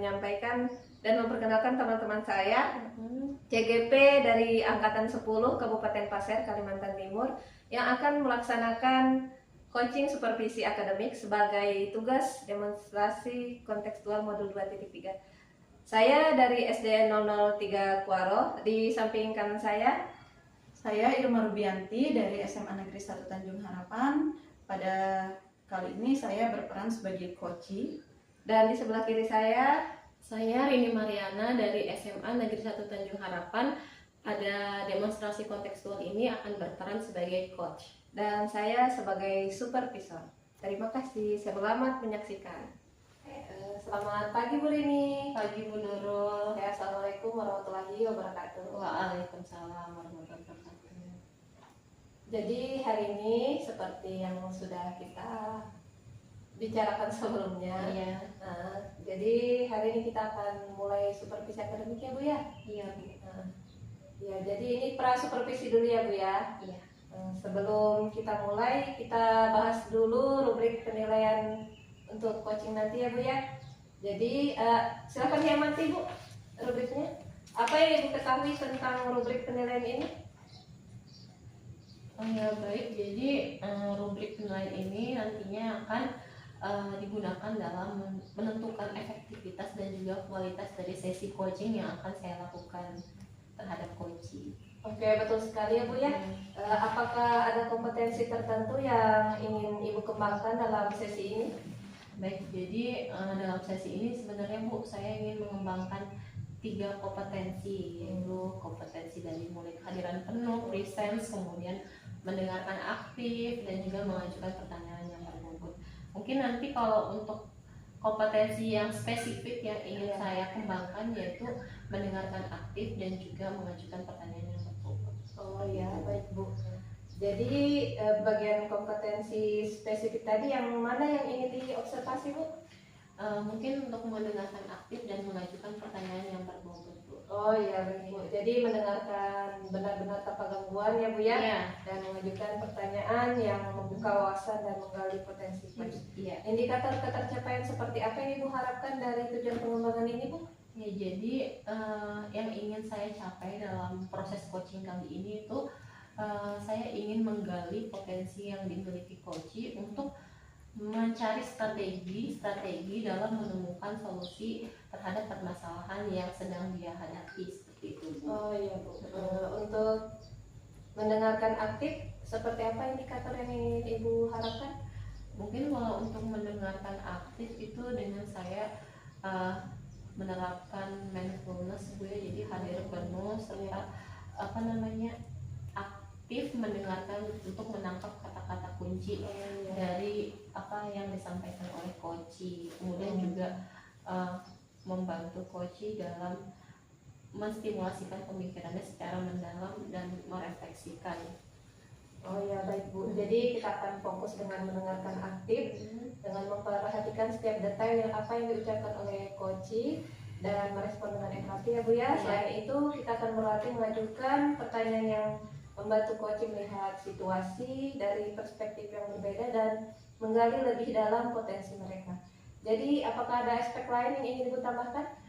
menyampaikan dan memperkenalkan teman-teman saya CGP dari Angkatan 10 Kabupaten Pasir, Kalimantan Timur yang akan melaksanakan coaching supervisi akademik sebagai tugas demonstrasi kontekstual modul 2.3. Saya dari SD 003 Kuaro, di samping kanan saya Irma Rubianti dari SMA Negeri 1 Tanjung Harapan. Pada kali ini saya berperan sebagai coach. Dan di sebelah kiri saya Rini Mariana dari SMA Negeri 1 Tanjung Harapan. Pada demonstrasi kontekstual ini akan berperan sebagai coach. Dan saya sebagai supervisor. Terima kasih, selamat menyaksikan. Selamat pagi Bu Rini. Pagi Bu Nurul. Assalamualaikum warahmatullahi wabarakatuh. Waalaikumsalam warahmatullahi wabarakatuh. Jadi hari ini seperti yang sudah kita bicarakan sebelumnya. Iya. Jadi hari ini kita akan mulai supervisi akademik ya Bu ya. Iya Bu. Ya, jadi ini pra supervisi dulu ya Bu ya. Iya. Sebelum kita mulai, kita bahas dulu rubrik penilaian untuk coaching nanti ya Bu ya. Jadi silakan diamati Bu rubriknya. Apa yang Ibu ketahui tentang rubrik penilaian ini? Oh ya baik, jadi rubrik penilaian ini nantinya akan digunakan dalam menentukan efektivitas dan juga kualitas dari sesi coaching yang akan saya lakukan terhadap coaching. Oke, betul sekali ya Bu ya. Apakah ada kompetensi tertentu yang ingin Ibu kembangkan dalam sesi ini? Baik, jadi dalam sesi ini sebenarnya Bu, saya ingin mengembangkan 3 kompetensi, yaitu kompetensi dari mulai kehadiran penuh, presence, kemudian mendengarkan aktif, dan juga mengajukan pertanyaan yang berbobot. Mungkin nanti kalau untuk kompetensi yang spesifik yang ingin saya kembangkan yaitu mendengarkan aktif dan juga mengajukan pertanyaan yang berbobot. Oh ya, baik Bu. Jadi bagian kompetensi spesifik tadi yang mana yang ingin diobservasi Bu? Mungkin untuk mendengarkan aktif dan mengajukan pertanyaan yang berbobot Bu. Oh iya baik Bu. Jadi mendengarkan benar-benar tanpa gangguan ya Bu ya. Iya. Dan mengajukan pertanyaan yang membuka wawasan dan menggali potensi. Iya. Indikator ketercapaian seperti apa yang Ibu harapkan dari tujuan pengembangan ini Bu? Ya, jadi yang ingin saya capai dalam proses coaching kali ini itu saya ingin menggali potensi yang dimiliki coach untuk mencari strategi dalam menemukan solusi terhadap permasalahan yang sedang dia hadapi, seperti itu Bu. Oh iya Bu. Untuk mendengarkan aktif seperti apa indikator yang ingin Ibu harapkan? Mungkin kalau untuk mendengarkan aktif itu dengan saya menerapkan mindfulness Bu ya, jadi hadir penuh serta aktif mendengarkan untuk menangkap kata-kata kunci dari apa yang disampaikan oleh coach. Kemudian juga membantu coach dalam menstimulasikan pemikirannya secara mendalam dan merefleksikan. Oh ya baik Bu. Jadi kita akan fokus dengan mendengarkan aktif, dengan memperhatikan setiap detail yang apa yang diucapkan oleh coach dan merespon dengan empati ya Bu ya. Selain itu kita akan melatih mengajukan pertanyaan yang membantu coach melihat situasi dari perspektif yang berbeda dan menggali lebih dalam potensi mereka. Jadi apakah ada aspek lain yang ingin Ibu tambahkan?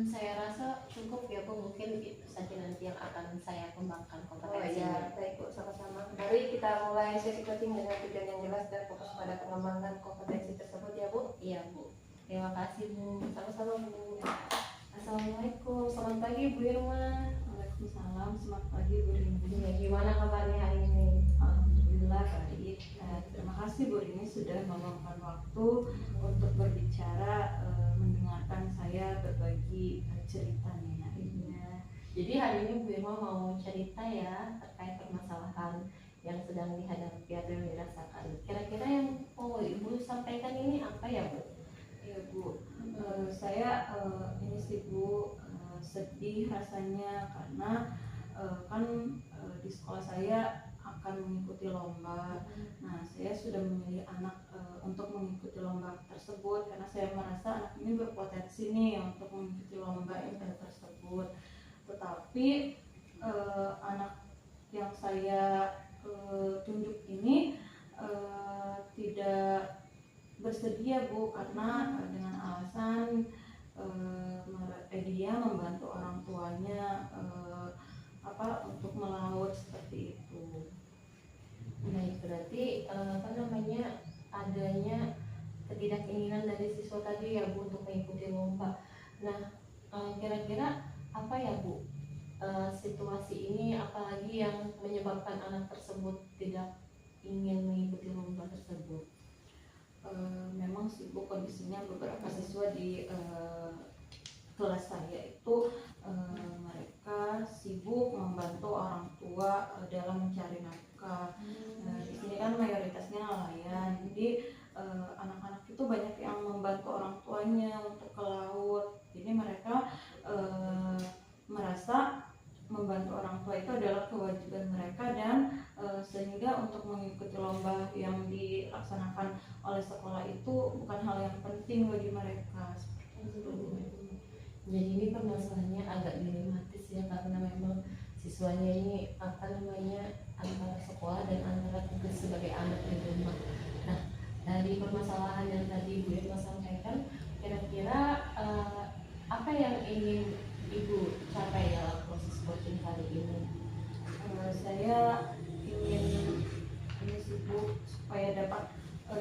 Saya rasa cukup ya Bu, mungkin itu saja nanti yang akan saya kembangkan kompetensinya. Oh iya, baik Bu, sama-sama. Mari kita mulai sesi coaching dengan tujuan yang jelas dan fokus pada pengembangan kompetensi tersebut ya Bu. Iya Bu, terima kasih Bu. Sama-sama Bu. Assalamualaikum, selamat pagi Bu Irma. Waalaikumsalam, selamat pagi Bu Rini. Ya, gimana kabarnya hari ini? Alhamdulillah baik. Terima kasih Bu Rini sudah meluangkan waktu untuk berbicara, mendengarkan saya berbagi cerita nih hari ini. Jadi hari ini Bu Irma mau cerita ya terkait permasalahan yang sedang dihadapi atau yang dirasakan. Kira-kira yang mau Ibu sampaikan ini apa ya Bu? Ya Bu, saya ini sih Bu sedih rasanya karena kan di sekolah saya akan mengikuti lomba. Nah, saya sudah memilih anak untuk mengikuti lomba tersebut karena saya merasa anak ini berpotensi nih untuk mengikuti lomba event tersebut. Tetapi anak yang saya tunjuk ini tidak bersedia Bu karena dengan alasan dia membantu orang tuanya untuk melaut seperti itu. Baik, berarti apa namanya, adanya ketidakinginan dari siswa tadi ya Bu untuk mengikuti lomba. Nah, kira-kira apa ya Bu situasi ini, apalagi yang menyebabkan anak tersebut tidak ingin mengikuti lomba tersebut? Memang sih Bu, kondisinya beberapa siswa di kelas saya itu mereka sibuk membantu orang tua dalam mencari nafkah. Di sini kan mayoritasnya nelayan, jadi anak-anak itu banyak yang membantu orang tuanya untuk ke laut. Jadi mereka merasa membantu orang tua itu adalah kewajiban mereka, dan sehingga untuk mengikuti lomba yang dilaksanakan oleh sekolah itu bukan hal yang penting bagi mereka. Jadi ini permasalahannya agak dilematis ya, karena memang siswanya ini apa namanya antara sekolah dan antara tugas sebagai anak di rumah. Nah, dari permasalahan yang tadi Bu Irma sampaikan, kira-kira apa yang ingin Ibu capai dalam proses coaching kali ini? Saya ingin sibuk supaya dapat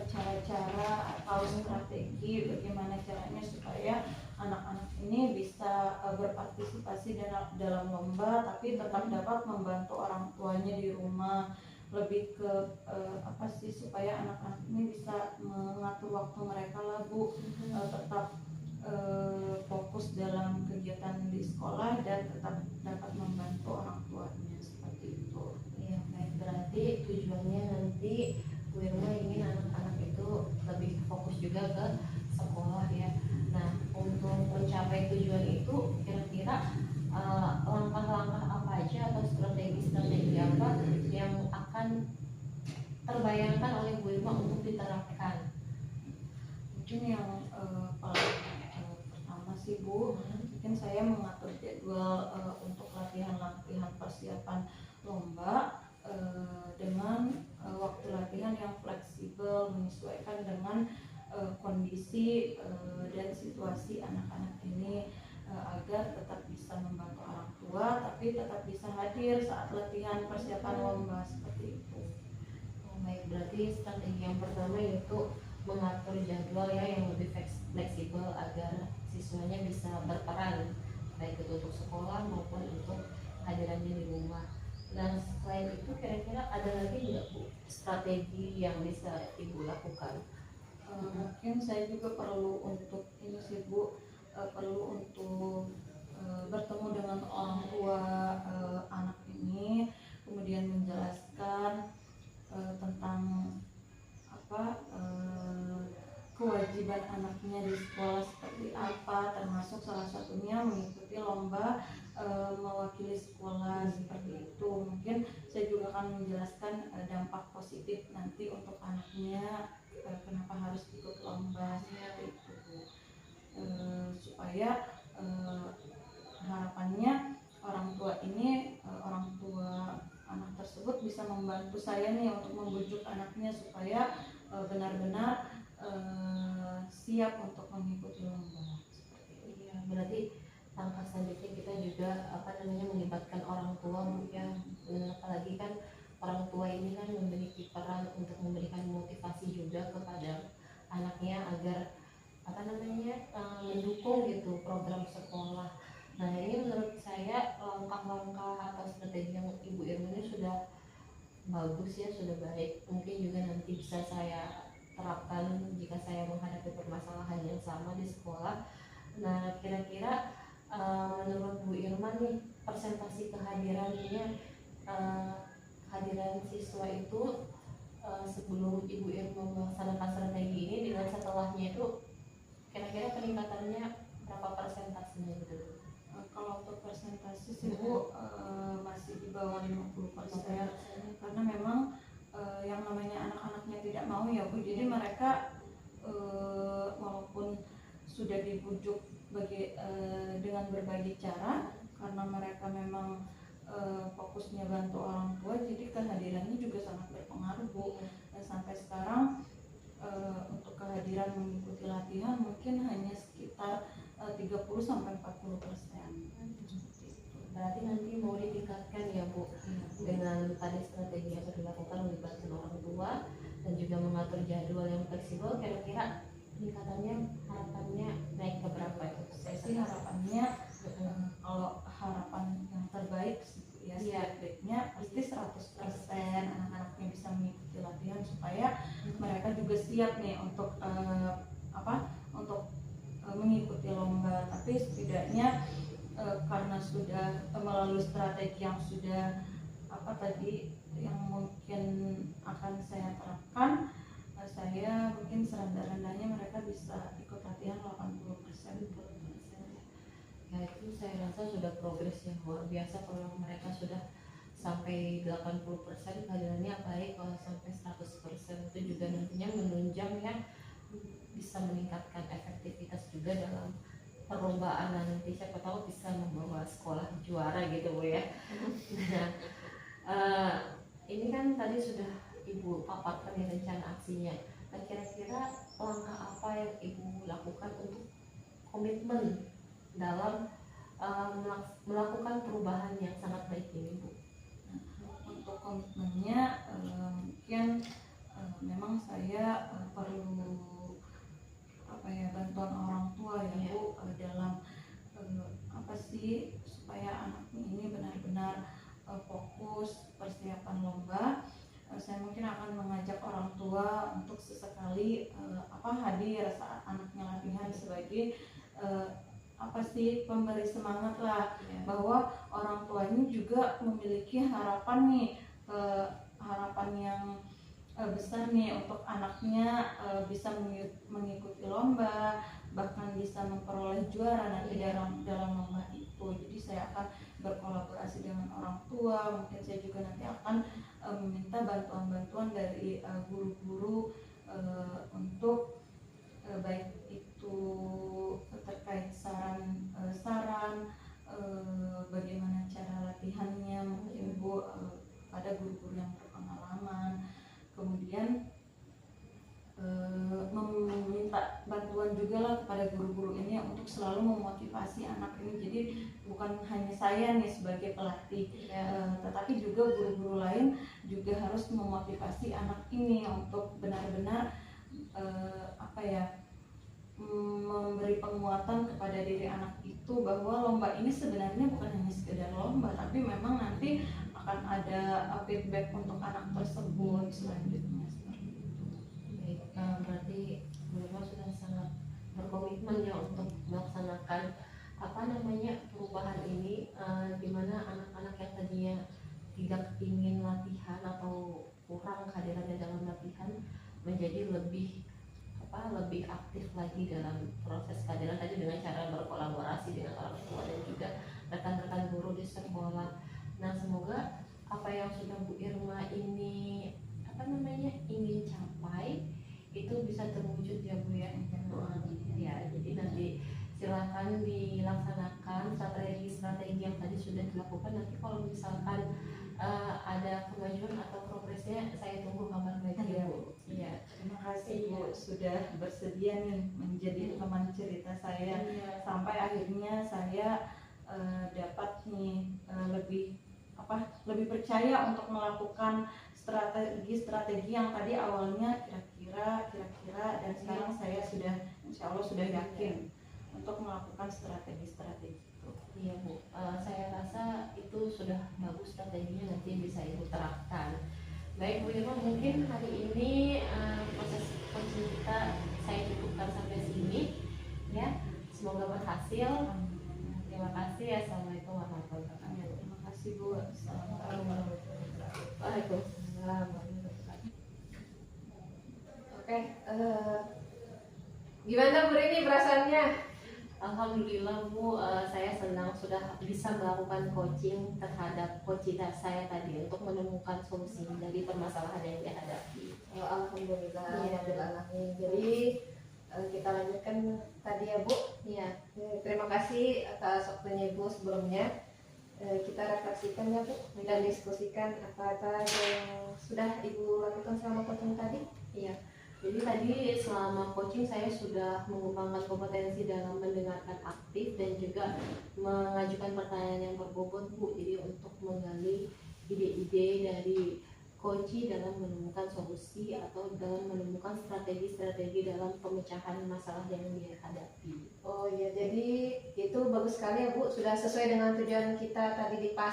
cara-cara atau strategi bagaimana caranya supaya anak-anak ini bisa berpartisipasi dalam lomba, tapi tetap dapat membantu orang tuanya di rumah. Lebih ke supaya anak-anak ini bisa mengatur waktu mereka lah Bu, tetap fokus dalam kegiatan di sekolah dan tetap dapat membantu orang tuanya seperti itu. Ya, baik, berarti tujuannya nanti Bu Irma ingin anak-anak itu lebih fokus juga ke sekolah ya. Nah, untuk mencapai tujuan itu kira-kira langkah-langkah apa aja atau strategi-strategi apa yang akan terbayangkan oleh Bu Irma untuk diterapkan? Mungkin yang paling pertama sih Bu, mungkin saya mengatur jadwal untuk latihan-latihan persiapan lomba dengan waktu latihan yang fleksibel, menyesuaikan dengan kondisi dan situasi anak-anak ini, agar tetap bisa membantu orang tua tapi tetap bisa hadir saat latihan persiapan lomba seperti itu. Baik, berarti strategi yang pertama yaitu mengatur jadwal ya yang lebih fleksibel agar siswanya bisa berperan baik itu untuk sekolah maupun untuk hadirannya di rumah. Dan selain itu kira-kira ada lagi nggak Bu strategi yang bisa Ibu lakukan? Mungkin saya juga perlu untuk ini sih Bu, perlu untuk bertemu dengan orang tua anak ini, kemudian menjelaskan tentang kewajiban anaknya di sekolah seperti apa, termasuk salah satunya mengikuti lomba mewakili sekolah seperti itu. Mungkin saya juga akan menjelaskan dampak positif nanti untuk anaknya, kenapa harus ikut lomba seperti itu, supaya harapannya orang tua anak tersebut bisa membantu saya nih untuk membujuk anaknya supaya benar-benar siap untuk mengikuti lomba. Iya, berarti langkah selanjutnya kita juga melibatkan orang tua yang apalagi kan orang tua ini kan memiliki peran untuk memberikan motivasi juga kepada anaknya agar mendukung gitu program sekolah. Nah, ini menurut saya langkah-langkah atau strategi yang Ibu Irma ini sudah bagus ya, sudah baik. Mungkin juga nanti bisa saya terapkan jika saya menghadapi permasalahan yang sama di sekolah. Nah, kira-kira menurut Bu Irma nih persentase kehadirannya kehadiran siswa itu sebelum Ibu Irma melaksanakan strategi ini dengan setelahnya itu kira-kira peningkatannya berapa persentasenya gitu? Kalau untuk persentase sih Bu, masih di bawah 50%, karena memang yang namanya anak-anaknya tidak mau ya Bu, jadi mereka walaupun sudah dibujuk dengan berbagai cara, karena mereka memang fokusnya bantu orang tua, jadi kehadirannya juga sangat berpengaruh Bu. Dan sampai sekarang untuk kehadiran mengikuti latihan mungkin hanya sekitar 30-40%. Berarti nanti mau ditingkatkan ya Bu, dengan tadi strategi yang sudah dilakukan melibatkan orang tua dan juga mengatur jadwal yang fleksibel. Kira-kira peningkatannya harapannya naik ke berapa itu? Saya sih harapannya kalau harapan yang terbaik ya sebaiknya pasti 100% anak-anaknya bisa mengikuti latihan supaya mereka juga siap nih untuk mengikuti lomba. Tapi setidaknya karena sudah melalui strategi yang sudah yang mungkin akan saya terapkan, saya mungkin serendah-rendahnya mereka bisa ikut latihan 80%. Ya itu saya rasa sudah progres yang luar biasa kalau mereka sudah sampai 80%, kehadirannya baik. Kalau sampai 100% itu juga nantinya menunjang ya, bisa meningkatkan efektivitas juga dalam perlombaan, dan nanti siapa tahu bisa membawa sekolah juara gitu Bu ya. Nah, ini kan tadi sudah Ibu paparkan di rencana aksinya. Nah, kira-kira langkah apa yang Ibu lakukan untuk komitmen dalam melakukan perubahan yang sangat baik ini Bu? Untuk komitmennya mungkin memang saya perlu bantuan orang tua ya Bu, dalam supaya anak ini benar-benar fokus persiapan lomba. Saya mungkin akan mengajak orang tua untuk sesekali hadir saat anaknya latihan sebagai pemberi semangat lah, bahwa orang tua ini juga memiliki harapan nih, harapan yang besar nih untuk anaknya bisa mengikuti lomba, bahkan bisa memperoleh juara nanti dalam lomba itu. Jadi saya akan berkolaborasi dengan orang tua. Mungkin saya juga nanti akan meminta bantuan-bantuan dari guru-guru untuk baik itu terkait saran bagaimana cara latihannya, mungkin Bu pada guru-guru yang berpengalaman. Kemudian meminta bantuan juga lah kepada guru-guru ini untuk selalu memotivasi anak ini. Jadi bukan hanya saya nih sebagai pelatih, tetapi juga guru-guru lain juga harus memotivasi anak ini untuk benar-benar memberi penguatan kepada diri anak itu, bahwa lomba ini sebenarnya bukan hanya sekedar lomba, tapi memang nanti akan ada feedback untuk anak tersebut selanjutnya. Baik, berarti Bu Irma sudah sangat berkomitmen ya untuk melaksanakan perubahan ini, di mana anak-anak yang tadinya tidak ingin latihan atau kurang kehadirannya dalam latihan menjadi lebih aktif lagi dalam proses kehadiran tadi dengan cara berkolaborasi dengan orang tua dan juga rekan-rekan guru di sekolah. Nah, semoga apa yang sudah Bu Irma ini ingin capai itu bisa terwujud ya Bu ya. Ya, jadi nanti silakan dilaksanakan strategi yang tadi sudah dilakukan. Nanti kalau misalkan ada kemajuan atau progresnya, saya tunggu kabar baiknya Bu. Iya, terima kasih Bu sudah bersedia nih menjadi teman cerita saya, sampai akhirnya saya dapat nih lebih percaya untuk melakukan strategi yang tadi awalnya kira-kira dan sekarang saya sudah insya Allah sudah yakin untuk melakukan strategi itu. Iya Bu, saya rasa itu sudah bagus strateginya, nanti bisa Ibu terapkan. Baik Bu Irma, mungkin hari ini proses coaching kita saya cukupkan sampai sini ya. Semoga berhasil. Terima kasih. Assalamualaikum warahmatullahi wabarakatuh. Terima kasih Bu. Assalamualaikum warahmatullahi wabarakatuh. Waalaikumsalam warahmatullahi wabarakatuh. Oke, gimana Bu Rini perasaannya? Alhamdulillah Bu, saya senang sudah bisa melakukan coaching terhadap coach saya tadi untuk menemukan solusi dari permasalahan yang dihadapi. Alhamdulillah, Iya. alhamdulillah. Jadi kita lanjutkan tadi ya Bu. Iya. Terima kasih atas waktunya Ibu sebelumnya. Kita refleksikan ya Bu dan diskusikan apa-apa yang sudah Ibu lakukan selama coaching tadi. Iya. Jadi tadi selama coaching saya sudah mengembangkan kompetensi dalam mendengarkan aktif dan juga mengajukan pertanyaan yang berbobot Bu. Jadi untuk menggali ide-ide dari coach dalam menemukan solusi atau dalam menemukan strategi-strategi dalam pemecahan masalah yang dihadapi. Oh iya, jadi itu bagus sekali ya Bu, sudah sesuai dengan tujuan kita tadi di pra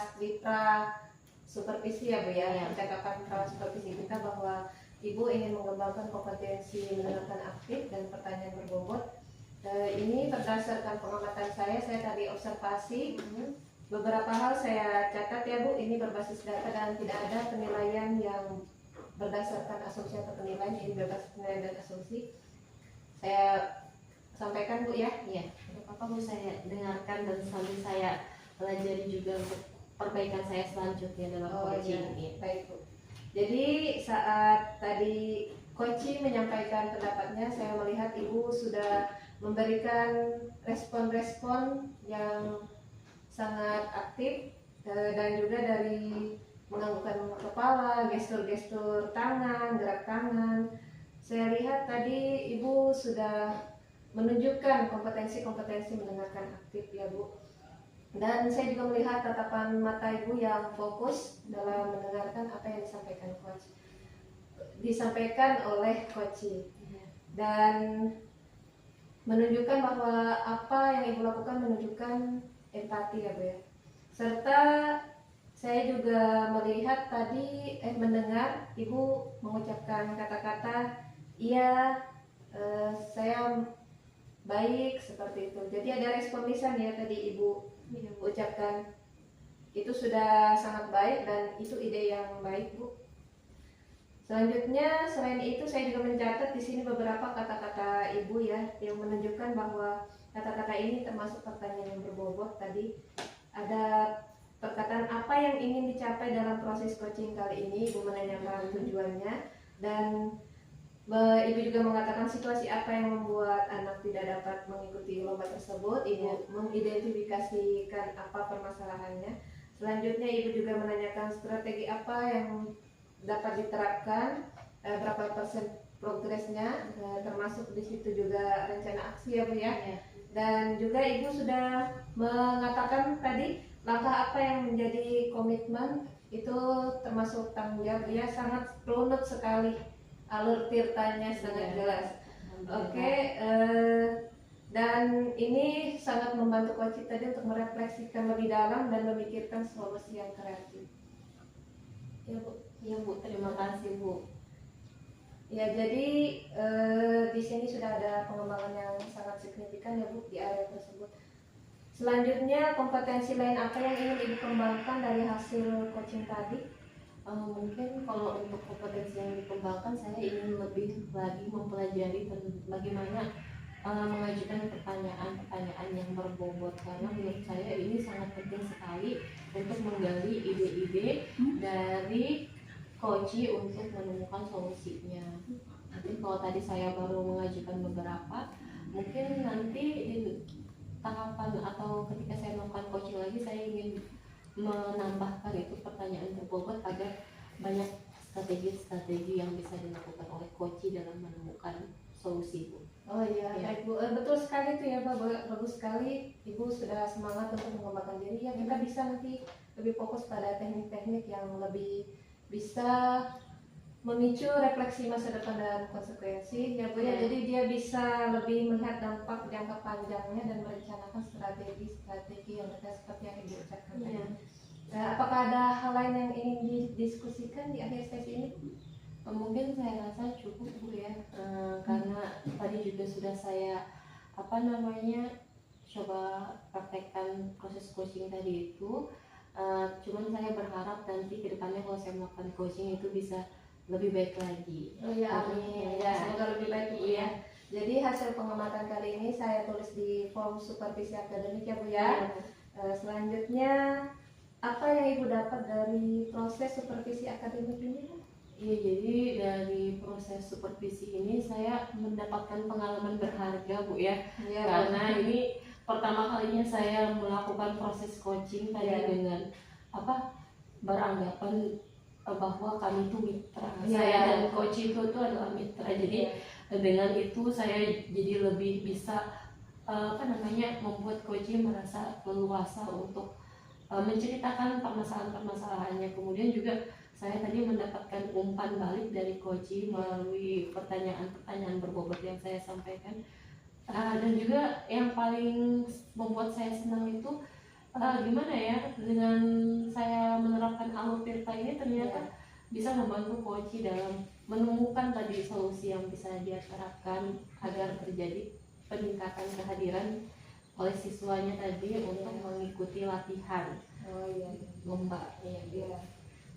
supervisi ya Bu ya, Iya. percakapan pra supervisi kita bahwa Ibu ingin mengembangkan kompetensi mendengarkan aktif dan pertanyaan berbobot. Ini berdasarkan pengamatan saya tadi observasi, beberapa hal saya catat ya Bu, ini berbasis data dan tidak ada penilaian yang berdasarkan asumsi atau penilaian, ini bebas penilaian dan asumsi. Saya sampaikan Bu ya. Iya, apa Bu, saya dengarkan dan sambil saya pelajari juga untuk perbaikan saya selanjutnya dalam coaching ini. Baik Bu. Jadi saat tadi coaching menyampaikan pendapatnya, saya melihat Ibu sudah memberikan respon-respon yang sangat aktif dan juga dari menganggukkan kepala, gestur-gestur tangan, gerak tangan. Saya lihat tadi Ibu sudah menunjukkan kompetensi-kompetensi mendengarkan aktif ya Bu. Dan saya juga melihat tatapan mata Ibu yang fokus dalam mendengarkan apa yang disampaikan oleh coach dan menunjukkan bahwa apa yang Ibu lakukan menunjukkan empati ya Bu ya. Serta saya juga melihat tadi mendengar Ibu mengucapkan kata-kata iya, saya baik, seperti itu. Jadi ada respon lisan ya tadi Ibu ucapkan, itu sudah sangat baik dan itu ide yang baik Bu. Selanjutnya selain itu saya juga mencatat di sini beberapa kata-kata Ibu ya yang menunjukkan bahwa kata-kata ini termasuk pertanyaan yang berbobot. Tadi ada perkataan apa yang ingin dicapai dalam proses coaching kali ini, Ibu menanyakan tujuannya, dan Ibu juga mengatakan situasi apa yang membuat anak tidak dapat mengikuti lomba tersebut. Ibu mengidentifikasikan apa permasalahannya. Selanjutnya Ibu juga menanyakan strategi apa yang dapat diterapkan, berapa persen progresnya, termasuk di situ juga rencana aksi ya Bu ya. Dan juga Ibu sudah mengatakan tadi langkah apa yang menjadi komitmen, itu termasuk tanggung jawab ya, sangat runut sekali. Alur tirtanya sangat jelas. Oke, dan ini sangat membantu coach tadi untuk merefleksikan lebih dalam dan memikirkan solusi yang kreatif. Ya Bu. Iya Bu, terima kasih Bu. Ya, jadi di sini sudah ada pengembangan yang sangat signifikan ya Bu di area tersebut. Selanjutnya kompetensi lain apa yang ingin Ibu kembangkan dari hasil coaching tadi? Mungkin kalau untuk kompetensi yang dikembangkan, saya ingin lebih lagi mempelajari bagaimana mengajukan pertanyaan-pertanyaan yang berbobot, karena menurut saya ini sangat penting sekali untuk menggali ide-ide dari coach untuk menemukan solusinya. Nanti kalau tadi saya baru mengajukan beberapa, mungkin nanti di tahapan atau ketika saya melakukan coaching lagi, saya ingin menambahkan itu pertanyaan berbobot agar banyak strategi-strategi yang bisa dilakukan oleh coach dalam menemukan solusi Bu. Oh iya, baik Bu. Betul sekali itu ya Pak, bagus sekali Ibu sudah semangat untuk mengembangkan diri ya. Kita bisa nanti lebih fokus pada teknik-teknik yang lebih bisa memicu refleksi masa depan dan konsekuensi ya Bu ya. Jadi dia bisa lebih melihat dampak jangka panjangnya dan merencanakan strategi yang dekat seperti yang Ibu ucapkan tadi. Apakah ada hal lain yang ingin didiskusikan di akhir sesi ini? Mungkin saya rasa cukup Bu ya, karena tadi juga sudah saya coba praktekkan proses coaching tadi itu. Cuman saya berharap nanti ke depannya kalau saya melakukan coaching itu bisa lebih baik lagi. Oh ya, amin. Ya, semoga lebih baik Bu ya. Jadi hasil pengamatan kali ini saya tulis di form supervisi akademik ya Bu ya. Selanjutnya apa yang Ibu dapat dari proses supervisi akademik ini? Iya, jadi dari proses supervisi ini saya mendapatkan pengalaman berharga Bu ya. Ya, Karena ini pertama kalinya saya melakukan proses coaching tadi dengan beranggapan bahwa kami itu mitra. Iya. Saya dan coach itu tuh adalah mitra. Jadi dengan itu saya jadi lebih bisa membuat coach merasa leluasa untuk menceritakan permasalahan-permasalahannya. Kemudian juga saya tadi mendapatkan umpan balik dari coach melalui pertanyaan-pertanyaan berbobot yang saya sampaikan. Dan juga yang paling membuat saya senang itu gimana ya, dengan saya menerapkan Alur Tirta ini ternyata bisa membantu coach dalam menemukan tadi solusi yang bisa dia terapkan agar terjadi peningkatan kehadiran oleh siswanya tadi untuk mengikuti latihan lomba. Iya.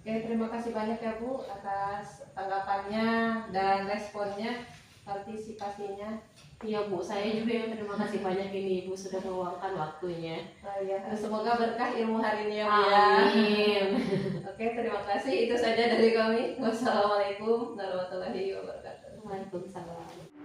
Oke, terima kasih banyak ya Bu atas tanggapannya dan responnya, partisipasinya. Iya Bu, saya juga yang terima kasih banyak ini Ibu sudah meluangkan waktunya. Semoga berkah ilmu hari ini ya Bu ya. Amin. Oke, terima kasih. Itu saja dari kami. Wassalamualaikum warahmatullahi wabarakatuh. Waalaikumsalam.